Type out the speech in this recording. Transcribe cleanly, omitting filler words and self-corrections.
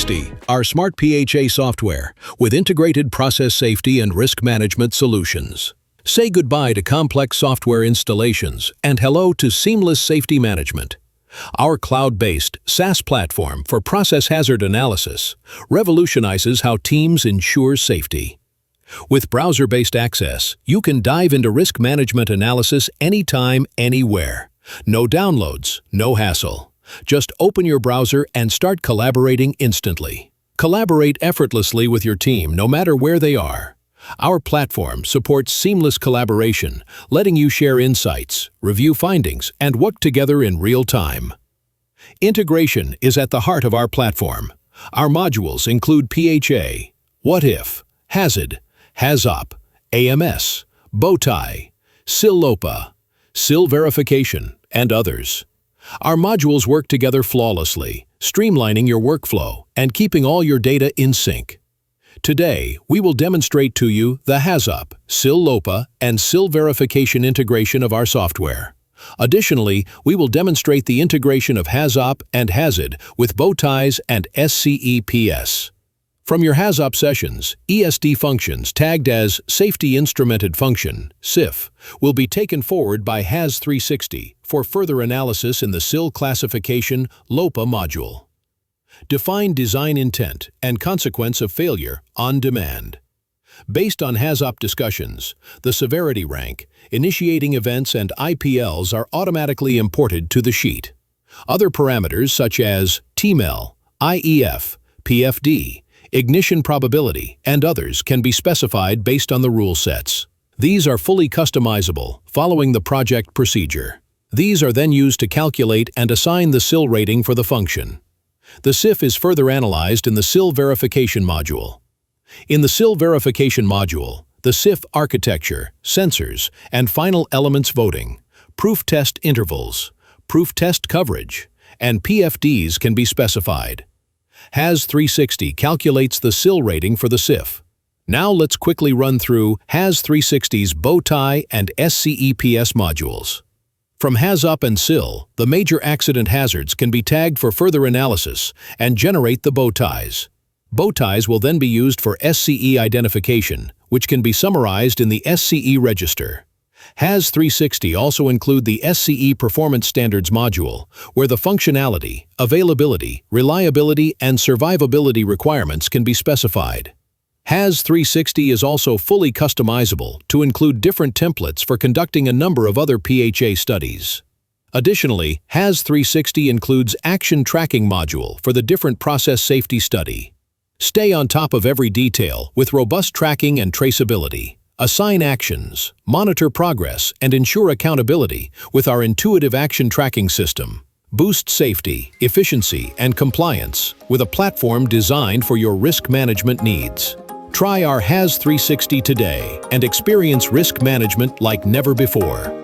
Haz360, our smart PHA software with integrated process safety and risk management solutions. Say goodbye to complex software installations and hello to seamless safety management. Our cloud-based SaaS platform for process hazard analysis revolutionizes how teams ensure safety. With browser-based access, you can dive into risk management analysis anytime, anywhere. No downloads, no hassle. Just open your browser and start collaborating instantly. Collaborate effortlessly with your team no matter where they are. Our platform supports seamless collaboration, letting you share insights, review findings, and work together in real time. Integration is at the heart of our platform. Our modules include PHA, What If, Hazard, HazOp, AMS, Bowtie, SIL LOPA, SIL Verification, and others. Our modules work together flawlessly, streamlining your workflow and keeping all your data in sync. Today, we will demonstrate to you the HazOp, SIL LOPA, and SIL Verification integration of our software. Additionally, we will demonstrate the integration of HazOp and Hazard with Bowties and SCEPS. From your HazOp sessions, ESD functions tagged as Safety Instrumented Function, SIF, will be taken forward by Haz360 for further analysis in the SIL Classification LOPA module. Define design intent and consequence of failure on demand. Based on HazOp discussions, the severity rank, initiating events, and IPLs are automatically imported to the sheet. Other parameters such as TMEL, IEF, PFD, ignition probability, and others can be specified based on the rule sets. These are fully customizable, following the project procedure. These are then used to calculate and assign the SIL rating for the function. The SIF is further analyzed in the SIL Verification module. In the SIL Verification module, the SIF architecture, sensors, and final elements voting, proof test intervals, proof test coverage, and PFDs can be specified. Haz360 calculates the SIL rating for the SIF. Now let's quickly run through Haz360's Bowtie and SCEPS modules. From HazOp and SIL, the major accident hazards can be tagged for further analysis and generate the Bowties. Bowties will then be used for SCE identification, which can be summarized in the SCE register. Haz360 also include the SCE Performance Standards module, where the functionality, availability, reliability, and survivability requirements can be specified. Haz360 is also fully customizable to include different templates for conducting a number of other PHA studies. Additionally, Haz360 includes Action Tracking module for the different process safety study. Stay on top of every detail with robust tracking and traceability. Assign actions, monitor progress, and ensure accountability with our intuitive action tracking system. Boost safety, efficiency, and compliance with a platform designed for your risk management needs. Try our Haz360 today and experience risk management like never before.